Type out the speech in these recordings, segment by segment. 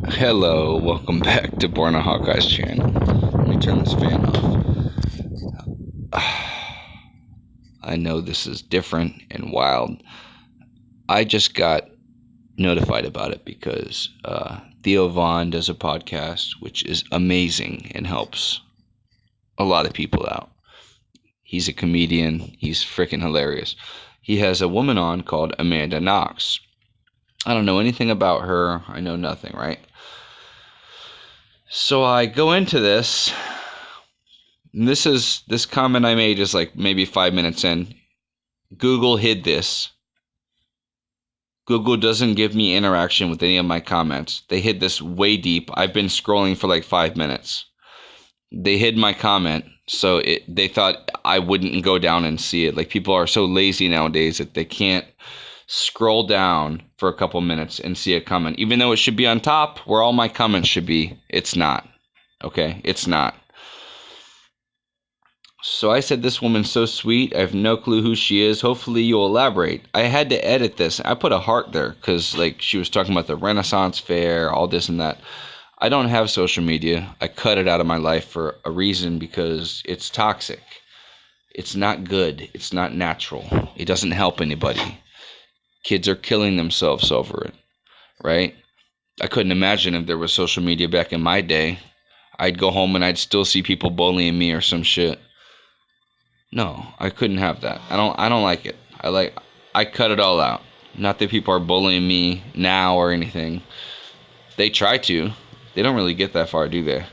Hello, welcome back to Born a Hawkeye's channel. Let me turn this fan off. I know this is different and wild. I just got notified about it because Theo does a podcast, which is amazing and helps a lot of people out. He's a comedian. He's freaking hilarious. He has a woman on called Amanda Knox. I don't know anything about her. I know nothing, right? So I go into this. And this comment I made is like maybe 5 minutes in. Google hid this. Google doesn't give me interaction with any of my comments. They hid this way deep. I've been scrolling for like 5 minutes. They hid my comment, so they thought I wouldn't go down and see it. Like, people are so lazy nowadays that they can't scroll down for a couple minutes and see a comment. Even though it should be on top where all my comments should be, it's not. Okay? It's not. So I said, this woman's so sweet. I have no clue who she is. Hopefully you'll elaborate. I had to edit this. I put a heart there because, like, she was talking about the Renaissance Fair, all this and that. I don't have social media. I cut it out of my life for a reason, because it's toxic. It's not good. It's not natural. It doesn't help anybody. Kids are killing themselves over it, right? I couldn't imagine if there was social media back in my day. I'd go home and I'd still see people bullying me or some shit. No, I couldn't have that. I don't like it. I cut it all out. Not that people are bullying me now or anything. They try to. They don't really get that far, do they?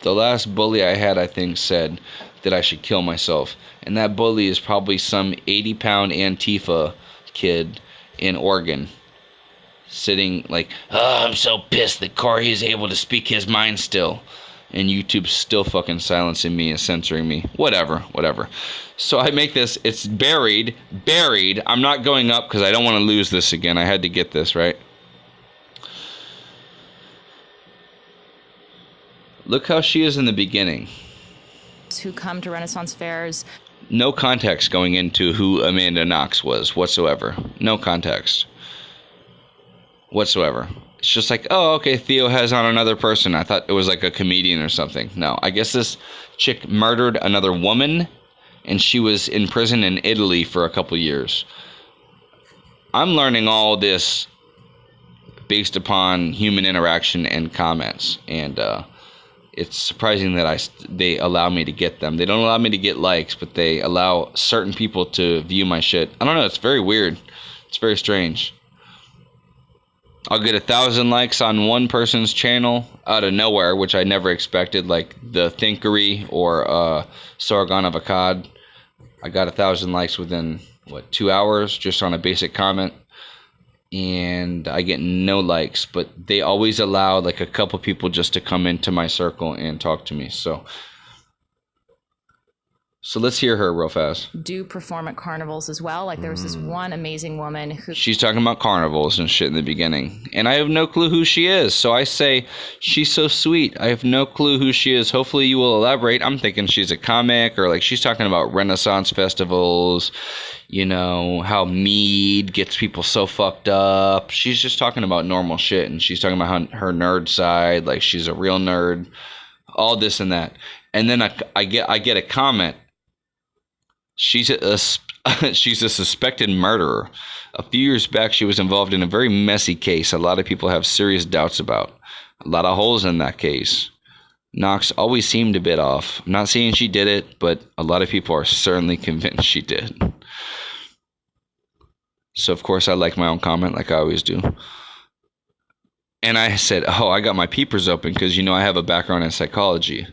The last bully I had, I think, said that I should kill myself. And that bully is probably some 80-pound Antifa kid in Oregon. Sitting like, oh, I'm so pissed that Corey is able to speak his mind still. And YouTube's still fucking silencing me and censoring me. Whatever. So I make this. It's buried. I'm not going up because I don't want to lose this again. I had to get this, right? Look how she is in the beginning. Who come to Renaissance fairs. No context going into who Amanda Knox was whatsoever. No context whatsoever. It's just like, oh, okay, Theo has on another person. I thought it was like a comedian or something. No, I guess this chick murdered another woman, and she was in prison in Italy for a couple years. I'm learning all this based upon human interaction and comments, and it's surprising that they allow me to get them. They don't allow me to get likes, but they allow certain people to view my shit. I don't know, it's very weird. It's very strange. I'll get 1,000 likes on one person's channel out of nowhere, which I never expected, like the Thinkery or Sargon of Akkad. I got 1,000 likes within, 2 hours just on a basic comment. And I get no likes, but they always allow like a couple people just to come into my circle and talk to me. So let's hear her real fast. Do perform at carnivals as well. Like, there was this one amazing woman who... She's talking about carnivals and shit in the beginning. And I have no clue who she is. So I say, she's so sweet. I have no clue who she is. Hopefully you will elaborate. I'm thinking she's a comic, or like she's talking about Renaissance festivals. You know, how mead gets people so fucked up. She's just talking about normal shit. And she's talking about her nerd side. Like, she's a real nerd. All this and that. And then I get a comment. She's a suspected murderer. A few years back, she was involved in a very messy case a lot of people have serious doubts about. A lot of holes in that case. Knox always seemed a bit off. I'm not saying she did it, but a lot of people are certainly convinced she did. So, of course, I like my own comment, like I always do. And I said, oh, I got my peepers open because, I have a background in psychology.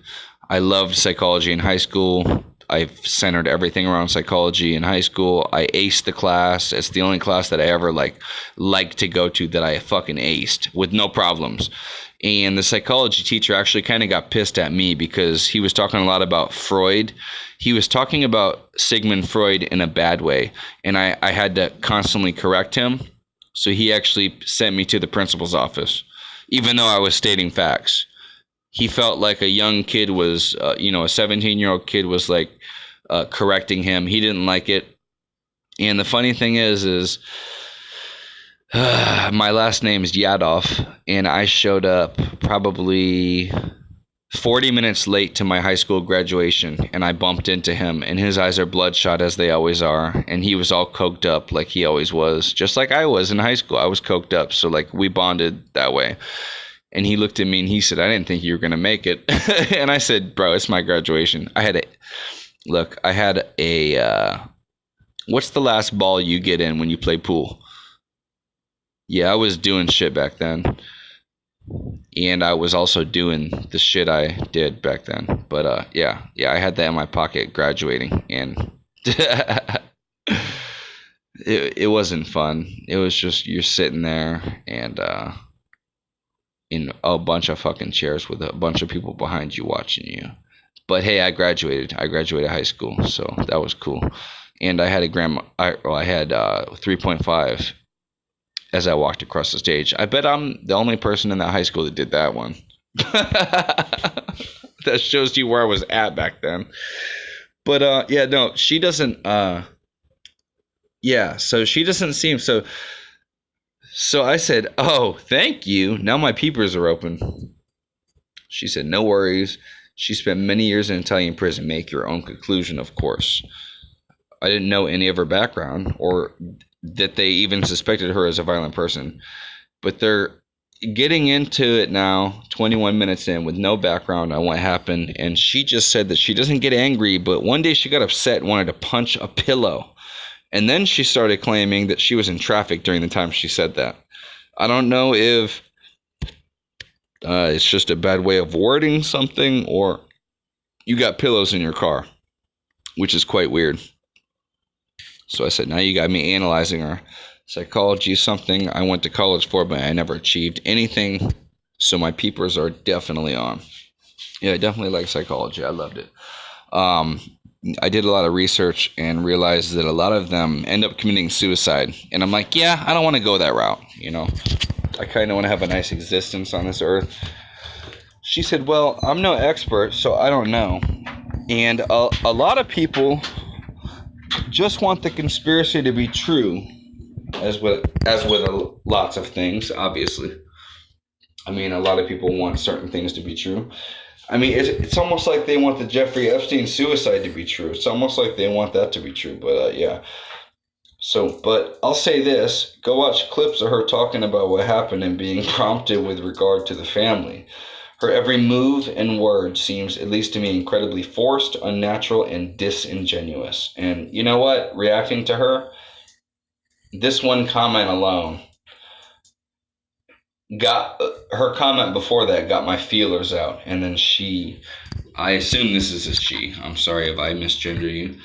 I loved psychology in high school. I've centered everything around psychology in high school. I aced the class. It's the only class that I ever liked to go to that I fucking aced with no problems. And the psychology teacher actually kind of got pissed at me because he was talking a lot about Freud. He was talking about Sigmund Freud in a bad way. And I had to constantly correct him. So he actually sent me to the principal's office, even though I was stating facts. He felt like a young kid was, a 17-year-old kid was like correcting him. He didn't like it. And the funny thing is My last name is Yadov, and I showed up probably 40 minutes late to my high school graduation, and I bumped into him, and his eyes are bloodshot as they always are, and he was all coked up like he always was, just like I was in high school. I was coked up, so like we bonded that way. And he looked at me and he said, "I didn't think you were gonna make it." And I said, "Bro, it's my graduation." I had a what's the last ball you get in when you play pool? Yeah, I was doing shit back then. And I was also doing the shit I did back then. But yeah, I had that in my pocket graduating, and it wasn't fun. It was just you're sitting there and in a bunch of fucking chairs with a bunch of people behind you watching you. But hey, I graduated. I graduated high school, so that was cool. And I had I had 3.5 as I walked across the stage. I bet I'm the only person in that high school that did that one. That shows you where I was at back then. But yeah, no, she doesn't yeah, so she doesn't seem so I said, "Oh, thank you. Now my peepers are open." She said, "No worries. She spent many years in Italian prison. Make your own conclusion, of course." I didn't know any of her background or that they even suspected her as a violent person. But they're getting into it now, 21 minutes in, with no background on what happened. And she just said that she doesn't get angry, but one day she got upset and wanted to punch a pillow. And then she started claiming that she was in traffic during the time she said that. I don't know if it's just a bad way of wording something or you got pillows in your car, which is quite weird. So I said, now you got me analyzing her. Psychology is something I went to college for, but I never achieved anything. So my peepers are definitely on. Yeah, I definitely like psychology. I loved it. I did a lot of research and realized that a lot of them end up committing suicide. And I'm like, yeah, I don't want to go that route. You know, I kind of want to have a nice existence on this earth. She said, well, I'm no expert, so I don't know. And a lot of people just want the conspiracy to be true, as with lots of things, obviously. I mean, a lot of people want certain things to be true. I mean, it's almost like they want the Jeffrey Epstein suicide to be true. It's almost like they want that to be true. But yeah. So, but I'll say this. Go watch clips of her talking about what happened and being prompted with regard to the family. Her every move and word seems, at least to me, incredibly forced, unnatural, and disingenuous. And you know what? Reacting to her, this one comment alone got her comment before that got my feelers out. And then I assume this is a she. I'm sorry if I misgender you.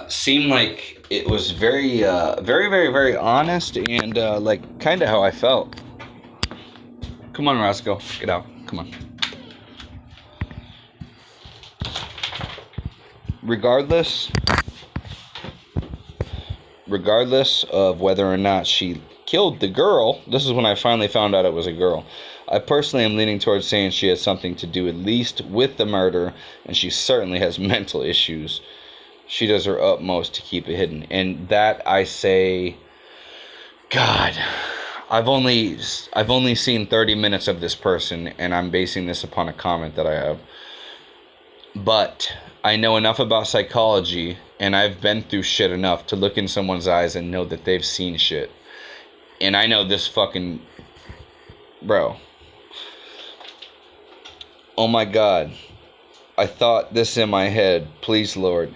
Seemed like it was very, very, very, very honest and like kind of how I felt. Come on, Roscoe, get out. Come on. Regardless of whether or not she killed the girl, this is when I finally found out it was a girl. I personally am leaning towards saying she has something to do at least with the murder, and she certainly has mental issues. She does her utmost to keep it hidden. And that I say, God, I've only seen 30 minutes of this person, and I'm basing this upon a comment that I have. But I know enough about psychology, and I've been through shit enough to look in someone's eyes and know that they've seen shit. And I know this fucking... Bro. Oh my God. I thought this in my head. Please, Lord.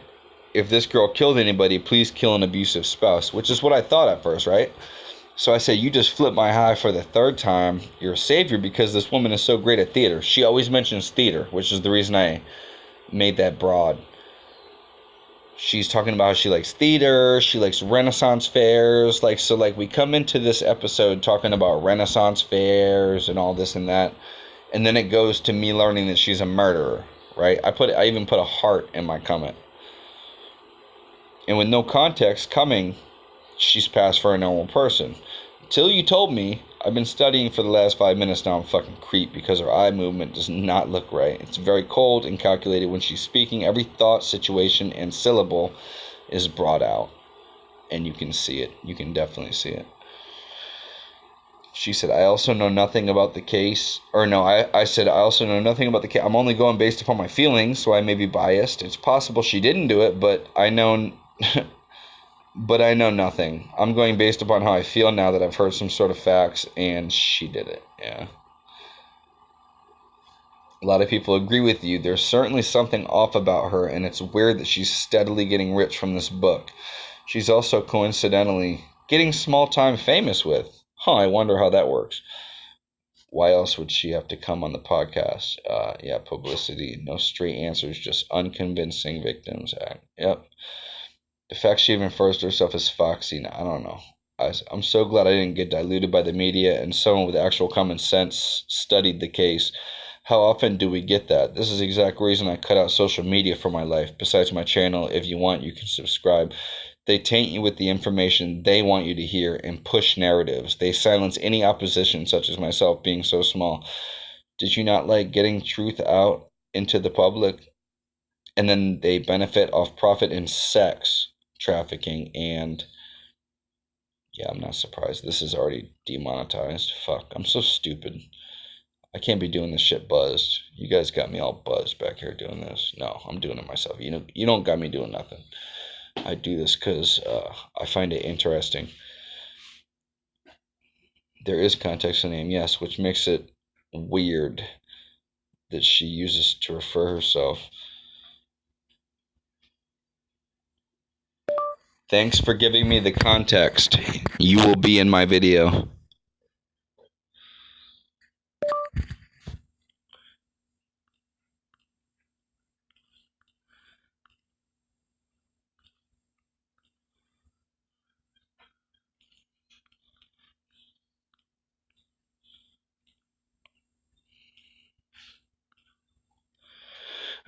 If this girl killed anybody, please kill an abusive spouse. Which is what I thought at first, right? So I say, you just flipped my high for the third time. You're a savior because this woman is so great at theater. She always mentions theater, which is the reason I made that broad. She's talking about how she likes theater, she likes Renaissance fairs, so we come into this episode talking about Renaissance fairs and all this and that, and then it goes to me learning that she's a murderer, right? I even put a heart in my comment. And with no context coming, she's passed for a normal person. Till you told me, I've been studying for the last 5 minutes now, I'm fucking creep because her eye movement does not look right. It's very cold and calculated when she's speaking. Every thought, situation, and syllable is brought out. And you can see it. You can definitely see it. She said, I also know nothing about the case. Or no, I said, I also know nothing about the case. I'm only going based upon my feelings, so I may be biased. It's possible she didn't do it, but I know but I know nothing. I'm going based upon how I feel now that I've heard some sort of facts, and she did it. Yeah. A lot of people agree with you. There's certainly something off about her, and it's weird that she's steadily getting rich from this book. She's also coincidentally getting small-time famous with. I wonder how that works. Why else would she have to come on the podcast? Yeah, publicity. No straight answers, just unconvincing victims act. Yep. The fact she even refers to herself as Foxy, I don't know. I'm so glad I didn't get diluted by the media and someone with actual common sense studied the case. How often do we get that? This is the exact reason I cut out social media from my life. Besides my channel, if you want, you can subscribe. They taint you with the information they want you to hear and push narratives. They silence any opposition, such as myself being so small. Did you not like getting truth out into the public? And then they benefit off profit in sex trafficking, and yeah, I'm not surprised. This is already demonetized. Fuck, I'm so stupid. I can't be doing this shit buzzed. You guys got me all buzzed back here doing this. No, I'm doing it myself. You don't got me doing nothing. I do this because I find it interesting. There is context in the name, yes, which makes it weird that she uses to refer herself. Thanks for giving me the context. You will be in my video.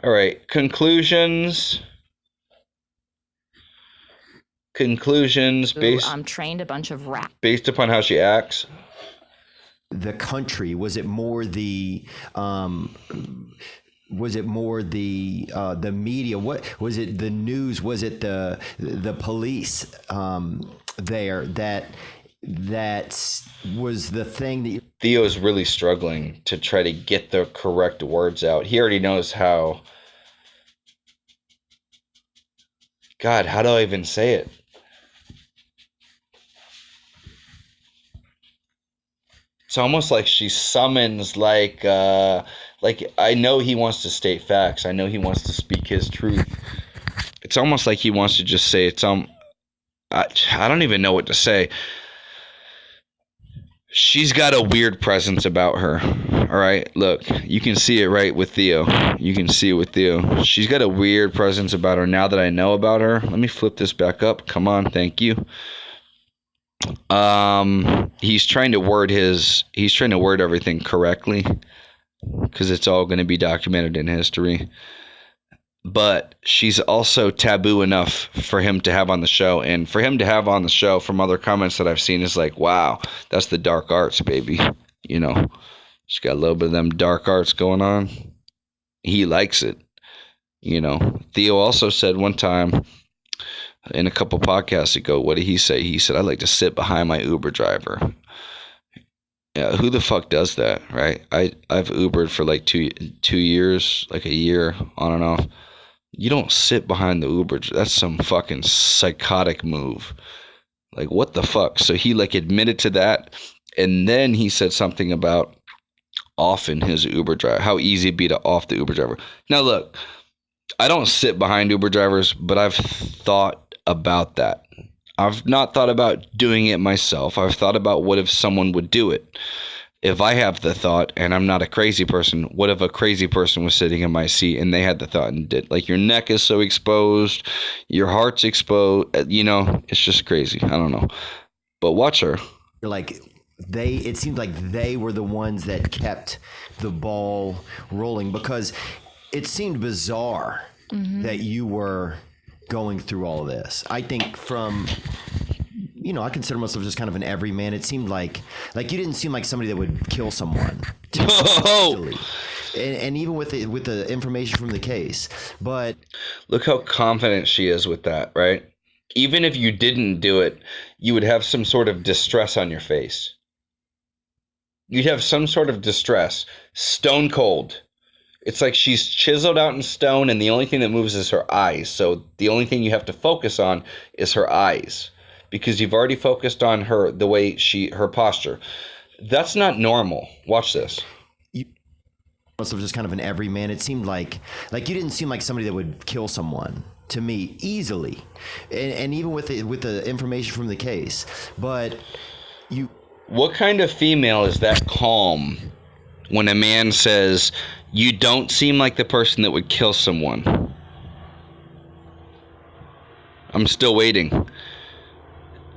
All right, conclusions. Trained a bunch of rats. Based upon how she acts. The country, was it more the media? What was it? The news? Was it the police there that was the thing that Theo's really struggling to try to get the correct words out. He already knows how. God, how do I even say it? It's almost like she summons like I know he wants to state facts. I know he wants to speak his truth. It's almost like he wants to just say it's I don't even know what to say. She's got a weird presence about her. All right, look, you can see it right with Theo. You can see it with Theo. She's got a weird presence about her. Now that I know about her, let me flip this back up. Come on, thank you. He's trying to word everything correctly because it's all going to be documented in history. But she's also taboo enough for him to have on the show, and for him to have on the show from other comments that I've seen is like, wow, that's the dark arts, baby. You know, she's got a little bit of them dark arts going on. He likes it. You know, Theo also said one time in a couple podcasts ago, what did he say? He said, I like to sit behind my Uber driver. Yeah, who the fuck does that, right? I've Ubered for like two years, like a year on and off. You don't sit behind the Uber. That's some fucking psychotic move. Like, what the fuck? So he like admitted to that, and then he said something about offing his Uber driver, how easy it'd be to off the Uber driver. Now look, I don't sit behind Uber drivers, but I've thought about that. I've not thought about doing it myself. I've thought about what if someone would do it. If I have the thought and I'm not a crazy person, what if a crazy person was sitting in my seat and they had the thought and did? Like, your neck is so exposed, your heart's exposed, you know, it's just crazy. I don't know. But watch her. like it seemed like they were the ones that kept the ball rolling, because it seemed bizarre that you were going through all of this. I think from, I consider myself just kind of an everyman. It seemed like you didn't seem like somebody that would kill someone. And even with the information from the case. But look how confident she is with that, right? Even if you didn't do it, you would have some sort of distress on your face. You'd have some sort of distress. Stone cold. It's like she's chiseled out in stone, and the only thing that moves is her eyes. So the only thing you have to focus on is her eyes, because you've already focused on her, the way her posture. That's not normal. Watch this. You must have just kind of an everyman. It seemed like you didn't seem like somebody that would kill someone to me easily, and even with the information from the case. But you. What kind of female is that calm when a man says, "You don't seem like the person that would kill someone"? I'm still waiting.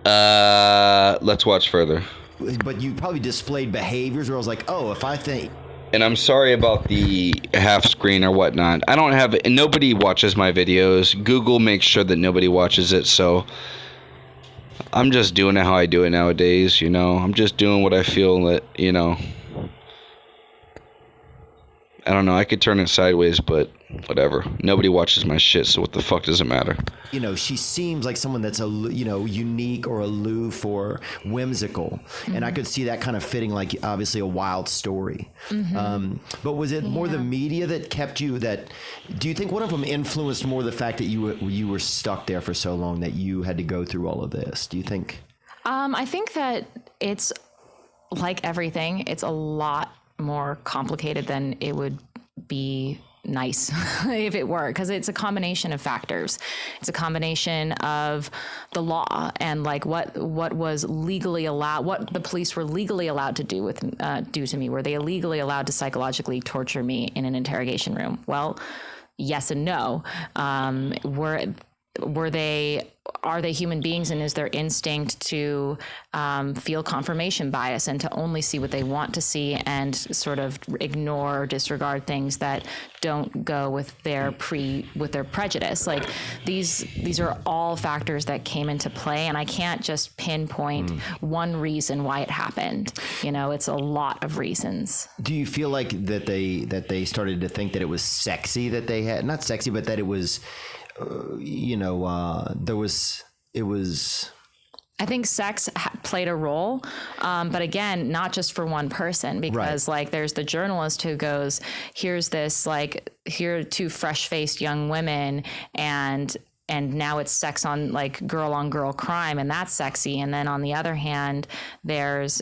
Let's watch further. But you probably displayed behaviors where I was like, oh, if I think. And I'm sorry about the half screen or whatnot. I don't have it. Nobody watches my videos. Google makes sure that nobody watches it, so I'm just doing it how I do it nowadays, you know. I'm just doing what I feel that, you know. I don't know. I could turn it sideways, but whatever. Nobody watches my shit, so what the fuck does it matter? You know, she seems like someone that's unique or aloof or whimsical, and I could see that kind of fitting, like, obviously a wild story. But was it more the media that kept you? Do you think one of them influenced more the fact that you were stuck there for so long that you had to go through all of this? Do you think? I think that it's like everything. It's a lot more complicated than it would be nice if it were, because it's a combination of factors. It's a combination of the law and like what was legally allowed, what the police were legally allowed to do to me. Were they illegally allowed to psychologically torture me in an interrogation room? Well, yes and no. Are they human beings, and is their instinct to feel confirmation bias and to only see what they want to see and sort of ignore or disregard things that don't go with their prejudice? Like these are all factors that came into play, and I can't just pinpoint one reason why it happened. You know, it's a lot of reasons. Do you feel like that they started to think that it was sexy that they had, not sexy, but that it was it was. I think sex played a role, but again, not just for one person, because like there's the journalist who goes, here's this, like, here are two fresh-faced young women, and now it's sex on, like, girl on girl crime, and that's sexy. And then on the other hand, there's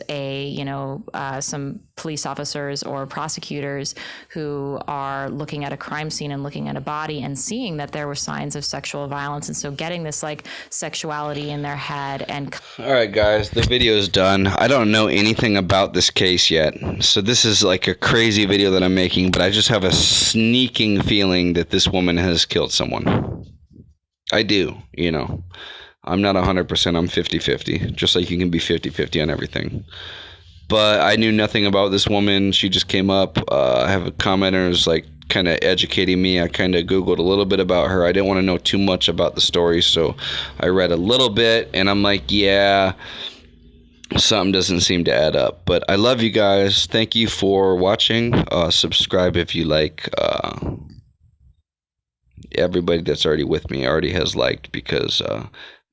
some police officers or prosecutors who are looking at a crime scene and looking at a body and seeing that there were signs of sexual violence, and so getting this like sexuality in their head. And all right, guys, the video is done. I don't know anything about this case yet, so this is like a crazy video that I'm making, but I just have a sneaking feeling that this woman has killed someone. I do, you know. I'm not 100%, I'm 50-50, just like you can be 50-50 on everything. But I knew nothing about this woman. She just came up. I have commenters like kind of educating me. I kind of Googled a little bit about her. I didn't want to know too much about the story, so I read a little bit, and I'm like, yeah, something doesn't seem to add up. But I love you guys. Thank you for watching. Subscribe if you like. Everybody that's already with me already has liked, because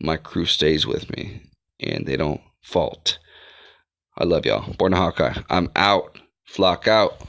my crew stays with me and they don't fault. I love y'all. Born a Hawkeye. I'm out. Flock out.